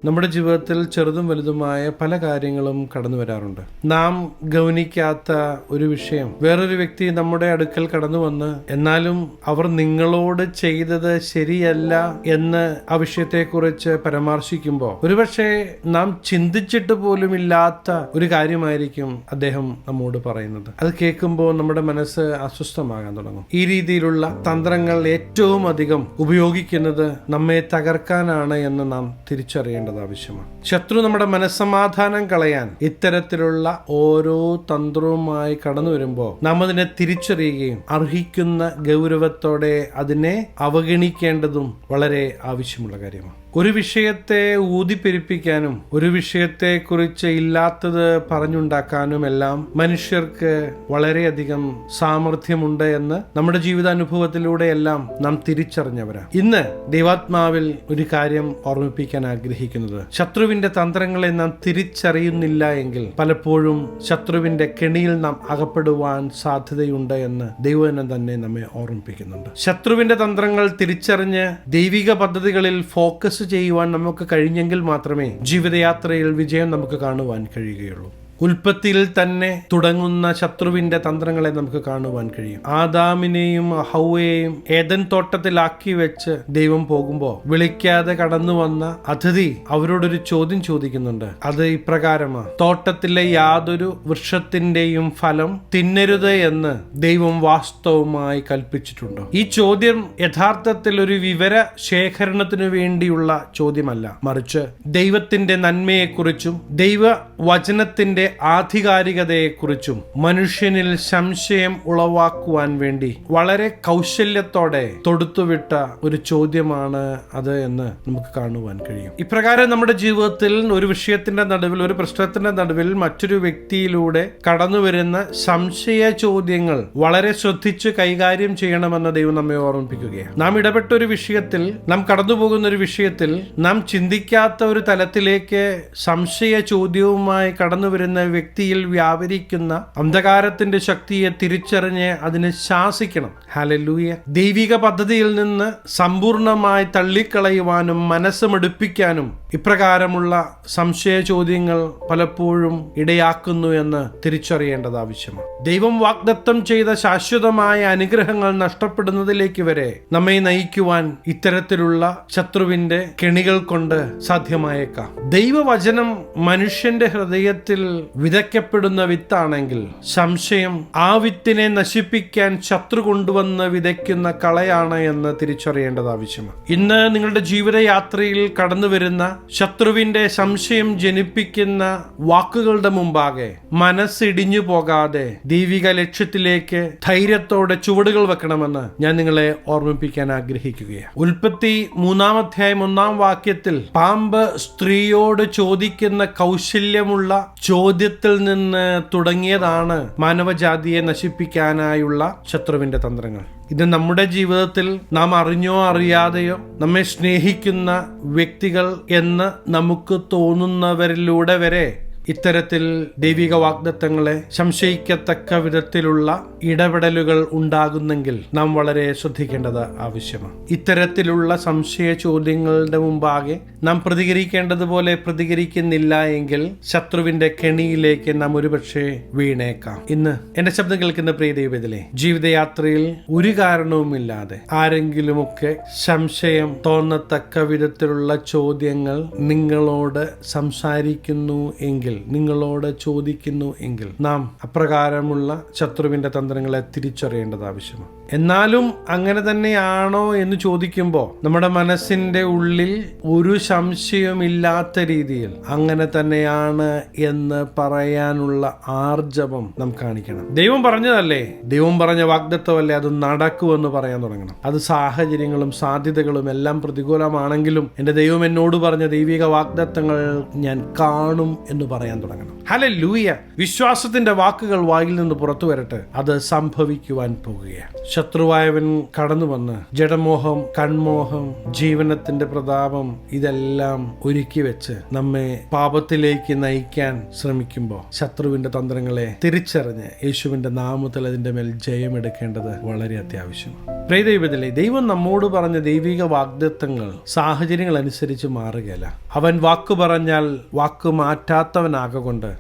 നമ്മുടെ ജീവിതത്തിൽ ചെറുതും വലുതുമായ പല കാര്യങ്ങളും കടന്നു വരാറുണ്ട്. നാം ഗൗനിക്കാത്ത ഒരു വിഷയം വേറൊരു വ്യക്തി നമ്മുടെ അടുക്കൽ കടന്നു വന്ന് എന്നാലും അവർ നിങ്ങളോട് ചെയ്തത് ശരിയല്ല എന്ന് ആ വിഷയത്തെക്കുറിച്ച് പരാമർശിക്കുമ്പോൾ ഒരുപക്ഷെ നാം ചിന്തിച്ചിട്ട് പോലും ഇല്ലാത്ത ഒരു കാര്യമായിരിക്കും അദ്ദേഹം നമ്മോട് പറയുന്നത്. അത് കേൾക്കുമ്പോൾ നമ്മുടെ മനസ്സ് അസ്വസ്ഥമാകാൻ തുടങ്ങും. ഈ രീതിയിലുള്ള തന്ത്രങ്ങൾ ഏറ്റവും അധികം ഉപയോഗിക്കുന്നത് നമ്മെ തകർക്കാനാണ് എന്ന് നാം തിരിച്ചറിയേണ്ടത് ആവശ്യമാണ്. ശത്രു നമ്മുടെ മനസ്സമാധാനം കളയാൻ ഇത്തരത്തിലുള്ള ഓരോ തന്ത്രവുമായി കടന്നു വരുമ്പോൾ നാം അതിനെ തിരിച്ചറിയുകയും അർഹിക്കുന്ന ഗൗരവത്തോടെ അതിനെ അവഗണിക്കേണ്ടതും വളരെ ആവശ്യമുള്ള കാര്യമാണ്. ഒരു വിഷയത്തെ ഊതിപ്പെരുപ്പിക്കാനും ഒരു വിഷയത്തെക്കുറിച്ച് ഇല്ലാത്തത് പറഞ്ഞുണ്ടാക്കാനും എല്ലാം മനുഷ്യർക്ക് വളരെയധികം സാമർഥ്യമുണ്ട് എന്ന് നമ്മുടെ ജീവിതാനുഭവത്തിലൂടെയെല്ലാം നാം തിരിച്ചറിഞ്ഞവരാണ്. ഇന്ന് ദൈവാത്മാവിൽ ഒരു കാര്യം ഓർമ്മിപ്പിക്കാൻ ആഗ്രഹിക്കുന്നത്, ശത്രുവിന്റെ തന്ത്രങ്ങളെ നാം തിരിച്ചറിയുന്നില്ല എങ്കിൽ പലപ്പോഴും ശത്രുവിന്റെ കെണിയിൽ നാം അകപ്പെടുവാൻ സാധ്യതയുണ്ട് എന്ന് ദൈവം തന്നെ നമ്മെ ഓർമ്മിപ്പിക്കുന്നുണ്ട്. ശത്രുവിന്റെ തന്ത്രങ്ങൾ തിരിച്ചറിഞ്ഞ് ദൈവിക പദ്ധതികളിൽ ഫോക്കസ് ചെയ്യുവാൻ നമുക്ക് കഴിഞ്ഞെങ്കിൽ മാത്രമേ ജീവിതയാത്രയിൽ വിജയം നമുക്ക് കാണുവാൻ കഴിയുകയുള്ളൂ. ഉൽപ്പത്തിയിൽ തന്നെ തുടങ്ങുന്ന ശത്രുവിന്റെ തന്ത്രങ്ങളെ നമുക്ക് കാണുവാൻ കഴിയും. ആദാമിനെയും ഹൗവയെയും ഏദൻ തോട്ടത്തിലാക്കി വെച്ച് ദൈവം പോകുമ്പോൾ വിളിക്കാതെ കടന്നു വന്ന അതിഥി അവരോടൊരു ചോദ്യം ചോദിക്കുന്നുണ്ട്. അത് ഇപ്രകാരമാണ്: തോട്ടത്തിലെ യാതൊരു വൃക്ഷത്തിന്റെയും ഫലം തിന്നരുത് എന്ന് ദൈവം വാസ്തവമായി കൽപ്പിച്ചിട്ടുണ്ടോ? ഈ ചോദ്യം യഥാർത്ഥത്തിൽ ഒരു വിവര ശേഖരണത്തിനു വേണ്ടിയുള്ള ചോദ്യമല്ല, മറിച്ച് ദൈവത്തിന്റെ നന്മയെക്കുറിച്ചും ദൈവവചനത്തിന്റെ ആധികാരികതയെക്കുറിച്ചും മനുഷ്യനിൽ സംശയം ഉളവാക്കുവാൻ വേണ്ടി വളരെ കൗശല്യത്തോടെ തൊടുത്തുവിട്ട ഒരു ചോദ്യമാണ് അത് എന്ന് നമുക്ക് കാണുവാൻ കഴിയും. ഇപ്രകാരം നമ്മുടെ ജീവിതത്തിൽ ഒരു വിഷയത്തിന്റെ നടുവിൽ, ഒരു പ്രശ്നത്തിന്റെ നടുവിൽ മറ്റൊരു വ്യക്തിയിലൂടെ കടന്നു വരുന്ന സംശയ ചോദ്യങ്ങൾ വളരെ ശ്രദ്ധിച്ച് കൈകാര്യം ചെയ്യണമെന്ന് ദൈവം നമ്മെ ഓർമ്മിപ്പിക്കുകയാണ്. നാം ഇടപെട്ട ഒരു വിഷയത്തിൽ, നാം കടന്നു പോകുന്ന ഒരു വിഷയത്തിൽ നാം ചിന്തിക്കാത്ത ഒരു തലത്തിലേക്ക് സംശയ ചോദ്യവുമായി കടന്നു വരുന്ന വ്യക്തിയിൽ വ്യാപരിക്കുന്ന അന്ധകാരത്തിന്റെ ശക്തിയെ തിരിച്ചറിഞ്ഞ് അതിനെ ശാസിക്കണം. ഹല്ലേലൂയ. ദൈവിക പദ്ധതിയിൽ നിന്ന് സമ്പൂർണമായി തള്ളിക്കളയുവാനും മനസ്സുമടുപ്പിക്കാനും ഇപ്രകാരമുള്ള സംശയ ചോദ്യങ്ങൾ പലപ്പോഴും ഇടയാക്കുന്നു എന്ന് തിരിച്ചറിയേണ്ടത് ആവശ്യമാണ്. ദൈവം വാഗ്ദത്തം ചെയ്ത ശാശ്വതമായ അനുഗ്രഹങ്ങൾ നഷ്ടപ്പെടുന്നതിലേക്ക് വരെ നമ്മെ നയിക്കുവാൻ ഇത്തരത്തിലുള്ള ശത്രുവിന്റെ കെണികൾ കൊണ്ട് സാധ്യമായേക്കാം. ദൈവവചനം മനുഷ്യന്റെ ഹൃദയത്തിൽ വിതയ്ക്കപ്പെടുന്ന വിത്താണെങ്കിൽ സംശയം ആ വിത്തിനെ നശിപ്പിക്കാൻ ശത്രു കൊണ്ടുവന്ന് വിതയ്ക്കുന്ന കളയാണ് എന്ന് തിരിച്ചറിയേണ്ടത് ആവശ്യമാണ്. ഇന്ന് നിങ്ങളുടെ ജീവിതയാത്രയിൽ കടന്നു വരുന്ന ശത്രുവിന്റെ സംശയം ജനിപ്പിക്കുന്ന വാക്കുകളുടെ മുമ്പാകെ മനസ്സിടിഞ്ഞു പോകാതെ ദൈവിക ലക്ഷ്യത്തിലേക്ക് ധൈര്യത്തോടെ ചുവടുകൾ വെക്കണമെന്ന് ഞാൻ നിങ്ങളെ ഓർമ്മിപ്പിക്കാൻ ആഗ്രഹിക്കുകയാണ്. ഉൽപ്പത്തി 3-ാം അധ്യായം 1-ാം വാക്യത്തിൽ പാമ്പ് സ്ത്രീയോട് ചോദിക്കുന്ന കൗശല്യമുള്ള ചോദ്യത്തിൽ നിന്ന് തുടങ്ങിയതാണ് മാനവജാതിയെ നശിപ്പിക്കാനായുള്ള ശത്രുവിന്റെ തന്ത്രങ്ങൾ. ഇത് നമ്മുടെ ജീവിതത്തിൽ നാം അറിഞ്ഞോ അറിയാതെയോ നമ്മെ സ്നേഹിക്കുന്ന വ്യക്തികൾ എന്ന് നമുക്ക് തോന്നുന്നവരിലൂടെ വരെ ഇത്തരത്തിൽ ദൈവിക വാഗ്ദത്തങ്ങളെ സംശയിക്കത്തക്ക വിധത്തിലുള്ള ഇടപെടലുകൾ ഉണ്ടാകുന്നെങ്കിൽ നാം വളരെ ശ്രദ്ധിക്കേണ്ടത് ആവശ്യമാണ്. ഇത്തരത്തിലുള്ള സംശയ ചോദ്യങ്ങളുടെ മുമ്പാകെ നാം പ്രതികരിക്കേണ്ടതുപോലെ പ്രതികരിക്കുന്നില്ല എങ്കിൽ ശത്രുവിന്റെ കെണിയിലേക്ക് നാം ഒരുപക്ഷെ വീണേക്കാം. ഇന്ന് എന്റെ ശബ്ദം കേൾക്കുന്ന പ്രിയ ദൈവത്തിലെ ജീവിതയാത്രയിൽ ഒരു കാരണവുമില്ലാതെ ആരെങ്കിലുമൊക്കെ സംശയം തോന്നത്തക്ക വിധത്തിലുള്ള ചോദ്യങ്ങൾ നിങ്ങളോട് സംസാരിക്കുന്നു എങ്കിൽ, നിങ്ങളോട് ചോദിക്കുന്നു എങ്കിൽ, നാം അപ്രകാരമുള്ള ശത്രുവിന്റെ തന്ത്രങ്ങളെ തിരിച്ചറിയേണ്ടത് ആവശ്യമാണ്. എന്നാലും അങ്ങനെ തന്നെയാണോ എന്ന് ചോദിക്കുമ്പോൾ നമ്മുടെ മനസ്സിന്റെ ഉള്ളിൽ ഒരു സംശയമില്ലാത്ത രീതിയിൽ അങ്ങനെ തന്നെയാണ് എന്ന് പറയാനുള്ള ആർജവം നാം കാണിക്കണം. ദൈവം പറഞ്ഞതല്ലേ, ദൈവം പറഞ്ഞ വാഗ്ദത്തമല്ലേ, അത് നടക്കുമെന്ന് പറയാൻ തുടങ്ങണം. അത് സാഹചര്യങ്ങളും സാധ്യതകളും എല്ലാം പ്രതികൂലമാണെങ്കിലും എന്റെ ദൈവം എന്നോട് പറഞ്ഞ ദൈവിക വാഗ്ദത്തങ്ങൾ ഞാൻ കാണും എന്ന് പറയാൻ തുടങ്ങണം. ഹല്ലേലൂയ. വിശ്വാസത്തിന്റെ വാക്കുകൾ വായിൽ നിന്ന് പുറത്തു വരട്ടെ. അത് സംഭവിക്കുവാൻ പോകുകയാണ്. ശത്രുവായവൻ കടന്നു വന്ന് ജഡമോഹം, കൺമോഹം, ജീവനത്തിന്റെ പ്രതാപം ഇതെല്ലാം ഒരുക്കി വെച്ച് നമ്മെ പാപത്തിലേക്ക് നയിക്കാൻ ശ്രമിക്കുമ്പോൾ ശത്രുവിന്റെ തന്ത്രങ്ങളെ തിരിച്ചറിഞ്ഞ് യേശുവിന്റെ നാമത്തിൽ അതിന്റെ മേൽ ജയമെടുക്കേണ്ടത് വളരെ അത്യാവശ്യമാണ്. പ്രിയദൈവത്തിലെ, ദൈവം നമ്മോട് പറഞ്ഞ ദൈവിക വാഗ്ദത്തങ്ങൾ സാഹചര്യങ്ങൾ അനുസരിച്ച് മാറുകയില്ല. അവൻ വാക്കു പറഞ്ഞാൽ വാക്കു മാറ്റാത്തവനാകൊണ്ട്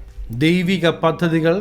ദൈവിക പദ്ധതികൾ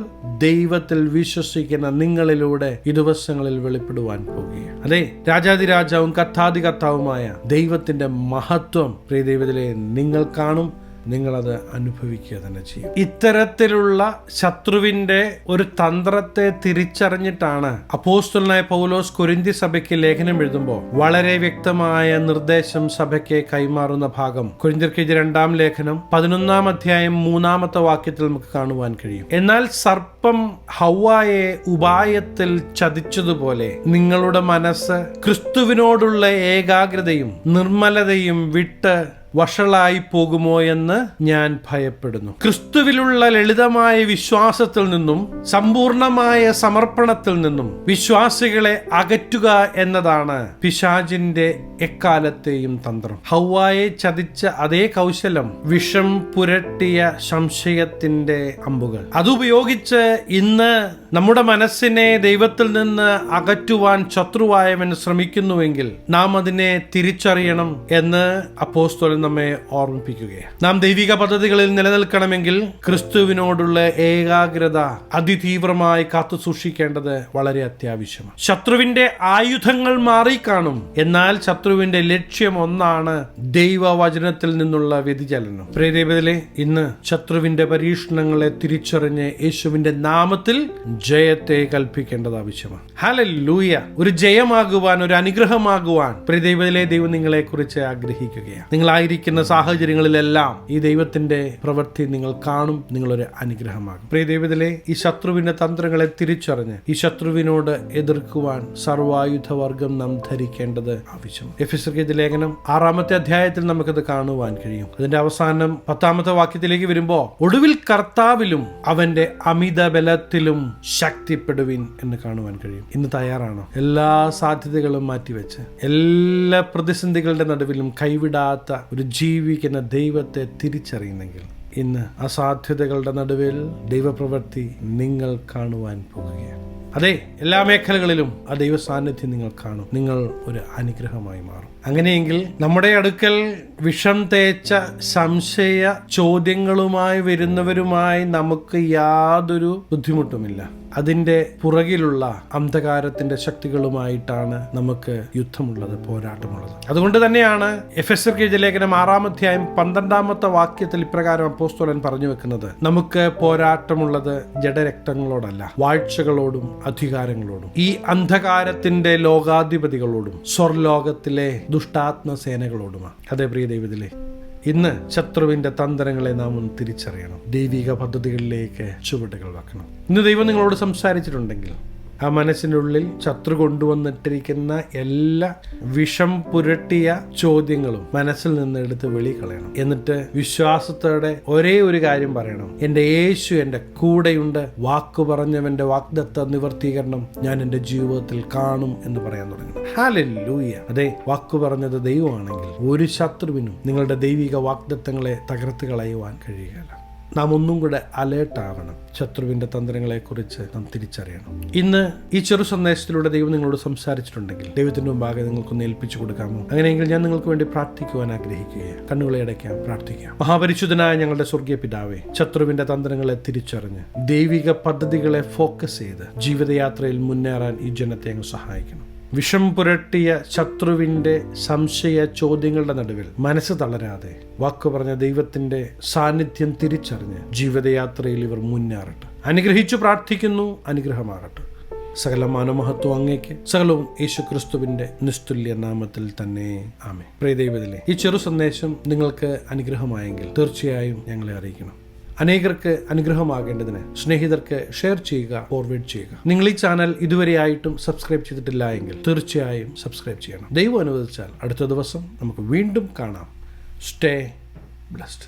ദൈവത്തിൽ വിശ്വസിക്കുന്ന നിങ്ങളിലൂടെ ഈ ദിവസങ്ങളിൽ വെളിപ്പെടുവാൻ പോകുകയാണ്. അതെ, രാജാതിരാജാവും കർത്താതി കർത്താവുമായ ദൈവത്തിന്റെ മഹത്വം പ്രിയദൈവത്തിലെ നിങ്ങൾ കാണും, നിങ്ങളത് അനുഭവിക്കുക തന്നെ ചെയ്യും. ഇത്തരത്തിലുള്ള ശത്രുവിന്റെ ഒരു തന്ത്രത്തെ തിരിച്ചറിഞ്ഞിട്ടാണ് അപ്പോസ്തലനായ പൗലോസ് കൊരിന്തി സഭയ്ക്ക് ലേഖനം എഴുതുമ്പോൾ വളരെ വ്യക്തമായ നിർദ്ദേശം സഭയ്ക്ക് കൈമാറുന്ന ഭാഗം കൊരിന്ത്യർക്കെഴുതിയ 2-ാം ലേഖനം 11-ാം അധ്യായം 3-ാമത്തെ വാക്യത്തിൽ നമുക്ക് കാണുവാൻ കഴിയും. എന്നാൽ സർപ്പം ഹവ്വായെ ഉപായത്തിൽ ചതിച്ചതുപോലെ നിങ്ങളുടെ മനസ്സ് ക്രിസ്തുവിനോടുള്ള ഏകാഗ്രതയും നിർമ്മലതയും വിട്ട് വഷളായി പോകുമോ എന്ന് ഞാൻ ഭയപ്പെടുന്നു. ക്രിസ്തുവിലുള്ള ലളിതമായ വിശ്വാസത്തിൽ നിന്നും സമ്പൂർണമായ സമർപ്പണത്തിൽ നിന്നും വിശ്വാസികളെ അകറ്റുക എന്നതാണ് പിശാചിന്റെ എക്കാലത്തെയും തന്ത്രം. ഹവ്വായെ ചതിച്ച അതേ കൗശലം വിഷം പുരട്ടിയ സംശയത്തിന്റെ അമ്പുകൾ. അതുപയോഗിച്ച് ഇന്ന് നമ്മുടെ മനസ്സിനെ ദൈവത്തിൽ നിന്ന് അകറ്റുവാൻ ശത്രുവായവൻ ശ്രമിക്കുന്നുവെങ്കിൽ നാം അതിനെ തിരിച്ചറിയണം എന്ന് അപ്പോസ്തലൻ നമ്മെ ഓർമ്മിപ്പിക്കുകയാണ്. നാം ദൈവിക പദ്ധതികളിൽ നിലനിൽക്കണമെങ്കിൽ ക്രിസ്തുവിനോടുള്ള ഏകാഗ്രത അതിതീവ്രമായി കാത്തു സൂക്ഷിക്കേണ്ടത് വളരെ അത്യാവശ്യമാണ്. ശത്രുവിന്റെ ആയുധങ്ങൾ മാറിക്കാണും, എന്നാൽ ശത്രുവിന്റെ ലക്ഷ്യം ഒന്നാണ്, ദൈവവചനത്തിൽ നിന്നുള്ള വ്യതിചലനം. പ്രിയദൈവത്തിലെ, ഇന്ന് ശത്രുവിന്റെ പരീക്ഷണങ്ങളെ തിരിച്ചറിഞ്ഞ് യേശുവിന്റെ നാമത്തിൽ ജയത്തെ കൽപ്പിക്കേണ്ടത് ആവശ്യമാണ്. ഹല്ലേലൂയ! ഒരു ജയമാകുവാൻ, ഒരു അനുഗ്രഹമാകുവാൻ പ്രിയദൈവത്തിലെ ദൈവം നിങ്ങളെ കുറിച്ച് ആഗ്രഹിക്കുകയാണ്. നിങ്ങളായിരിക്കുന്ന സാഹചര്യങ്ങളിലെല്ലാം ഈ ദൈവത്തിന്റെ പ്രവൃത്തി നിങ്ങൾ കാണും, നിങ്ങളൊരു അനുഗ്രഹമാകും. പ്രിയദൈവത്തിലെ, ഈ ശത്രുവിന്റെ തന്ത്രങ്ങളെ തിരിച്ചറിഞ്ഞ് ഈ ശത്രുവിനോട് എതിർക്കുവാൻ സർവായുധവർഗം നാം ധരിക്കേണ്ടത് ആവശ്യമാണ്. എഫെസ്യർക്കെഴുതിയ ലേഖനം 6-ാമത്തെ അധ്യായത്തിൽ നമുക്കത് കാണുവാൻ കഴിയും. അതിന്റെ അവസാനം 10-ാമത്തെ വാക്യത്തിലേക്ക് വരുമ്പോൾ, ഒടുവിൽ കർത്താവിലും അവന്റെ അമിത ബലത്തിലും ശക്തിപ്പെടുവിൻ എന്ന് കാണുവാൻ കഴിയും. ഇന്ന് തയ്യാറാണോ? എല്ലാ സാധ്യതകളും മാറ്റിവെച്ച് എല്ലാ പ്രതിസന്ധികളുടെ നടുവിലും കൈവിടാത്ത ഒരു ജീവിക്കുന്ന ദൈവത്തെ തിരിച്ചറിയുന്നെങ്കിൽ ഇന്ന് അസാധ്യതകളുടെ നടുവിൽ ദൈവപ്രവൃത്തി നിങ്ങൾ കാണുവാൻ പോകുകയാണ്. അതെ, എല്ലാ മേഖലകളിലും ആ ദൈവ സാന്നിധ്യം നിങ്ങൾ കാണും. നിങ്ങൾ ഒരു അനുഗ്രഹമായി മാറും. അങ്ങനെയെങ്കിൽ നമ്മുടെ അടുക്കൽ വിഷം തേച്ച സംശയ ചോദ്യങ്ങളുമായി വരുന്നവരുമായി നമുക്ക് യാതൊരു ബുദ്ധിമുട്ടുമില്ല. അതിന്റെ പുറകിലുള്ള അന്ധകാരത്തിന്റെ ശക്തികളുമായിട്ടാണ് നമുക്ക് യുദ്ധമുള്ളത്, പോരാട്ടമുള്ളത്. അതുകൊണ്ട് തന്നെയാണ് എഫെസ്യർക്കെഴുതിയ ലേഖനം 6-ാം അധ്യായം 12-ാമത്തെ വാക്യത്തിൽ ഇപ്രകാരം അപ്പോസ്തലൻ പറഞ്ഞു വെക്കുന്നത്, നമുക്ക് പോരാട്ടമുള്ളത് ജഡരക്തങ്ങളോടല്ല, വാഴ്ചകളോടും അധികാരങ്ങളോടും, ഈ അന്ധകാരത്തിന്റെ ലോകാധിപതികളോടും സ്വർലോകത്തിലെ ദുഷ്ടാത്മസേനകളോടുമാണ്. അതേ പ്രിയ ദൈവത്തിലെ, ഇന്ന് ശത്രുവിന്റെ തന്ത്രങ്ങളെ നാം ഒന്ന് തിരിച്ചറിയണം. ദൈവിക പദ്ധതികളിലേക്ക് ചുവടുകൾ വെക്കണം. ഇന്ന് ദൈവം നിങ്ങളോട് സംസാരിച്ചിട്ടുണ്ടെങ്കിൽ ആ മനസ്സിൻ്റെ ഉള്ളിൽ ശത്രു കൊണ്ടുവന്നിട്ടിരിക്കുന്ന എല്ലാ വിഷം പുരട്ടിയ ചോദ്യങ്ങളും മനസ്സിൽ നിന്ന് എടുത്ത് വെളി കളയണം. എന്നിട്ട് വിശ്വാസത്തോടെ ഒരേ ഒരു കാര്യം പറയണം, എൻ്റെ യേശു എൻ്റെ കൂടെയുണ്ട്, വാക്കു പറഞ്ഞവന്റെ വാഗ്ദത്ത നിവർത്തീകരണം ഞാൻ എൻ്റെ ജീവിതത്തിൽ കാണും എന്ന് പറയാൻ തുടങ്ങണം. ഹല്ലേലൂയ! അതെ, വാക്കു പറഞ്ഞത് ദൈവമാണെങ്കിൽ ഒരു ശത്രുവിനും നിങ്ങളുടെ ദൈവിക വാഗ്ദത്തങ്ങളെ തകർത്ത് കളയുവാൻ കഴിയുകയില്ല. നാം ഒന്നും കൂടെ അലേർട്ടാവണം. ശത്രുവിന്റെ തന്ത്രങ്ങളെക്കുറിച്ച് നാം തിരിച്ചറിയണം. ഇന്ന് ഈ ചെറു സന്ദേശത്തിലൂടെ ദൈവം നിങ്ങളോട് സംസാരിച്ചിട്ടുണ്ടെങ്കിൽ ദൈവത്തിന്റെ മുമ്പാകെ നിങ്ങൾക്കൊന്ന് ഏൽപ്പിച്ചു കൊടുക്കാമോ? അങ്ങനെയെങ്കിൽ ഞാൻ നിങ്ങൾക്ക് വേണ്ടി പ്രാർത്ഥിക്കുവാൻ ആഗ്രഹിക്കുകയാണ്. കണ്ണുകളെ അടയ്ക്കാം, പ്രാർത്ഥിക്കാം. മഹാപരിശുദ്ധനായ ഞങ്ങളുടെ സ്വർഗീയ പിതാവേ, ശത്രുവിന്റെ തന്ത്രങ്ങളെ തിരിച്ചറിഞ്ഞ് ദൈവിക പദ്ധതികളെ ഫോക്കസ് ചെയ്ത് ജീവിതയാത്രയിൽ മുന്നേറാൻ ഈ ജനത്തെ അങ്ങ് സഹായിക്കണം. വിഷം പുരട്ടിയ ശത്രുവിന്റെ സംശയ ചോദ്യങ്ങളുടെ നടുവിൽ മനസ്സ് തളരാതെ വാക്കു പറഞ്ഞ ദൈവത്തിന്റെ സാന്നിധ്യം തിരിച്ചറിഞ്ഞ് ജീവിതയാത്രയിൽ ഇവർ മുന്നേറട്ടെ. അനുഗ്രഹിച്ചു പ്രാർത്ഥിക്കുന്നു. അനുഗ്രഹമാകട്ടെ. സകല മാനമഹത്വം അങ്ങേക്ക്, സകലവും യേശു ക്രിസ്തുവിന്റെ നിസ്തുല്യ നാമത്തിൽ തന്നെ. ആമേൻ. പ്രിയ ദൈവത്തിലെ, ഈ ചെറു സന്ദേശം നിങ്ങൾക്ക് അനുഗ്രഹമായെങ്കിൽ തീർച്ചയായും ഞങ്ങളെ അറിയിക്കണം. അനേകർക്ക് അനുഗ്രഹമാകേണ്ടതിന് സ്നേഹിതർക്ക് ഷെയർ ചെയ്യുക, ഫോർവേഡ് ചെയ്യുക. നിങ്ങൾ ഈ ചാനൽ ഇതുവരെയായിട്ടും സബ്സ്ക്രൈബ് ചെയ്തിട്ടില്ല എങ്കിൽ തീർച്ചയായും സബ്സ്ക്രൈബ് ചെയ്യണം. ദൈവം അനുവദിച്ചാൽ അടുത്ത ദിവസം നമുക്ക് വീണ്ടും കാണാം. Stay blessed.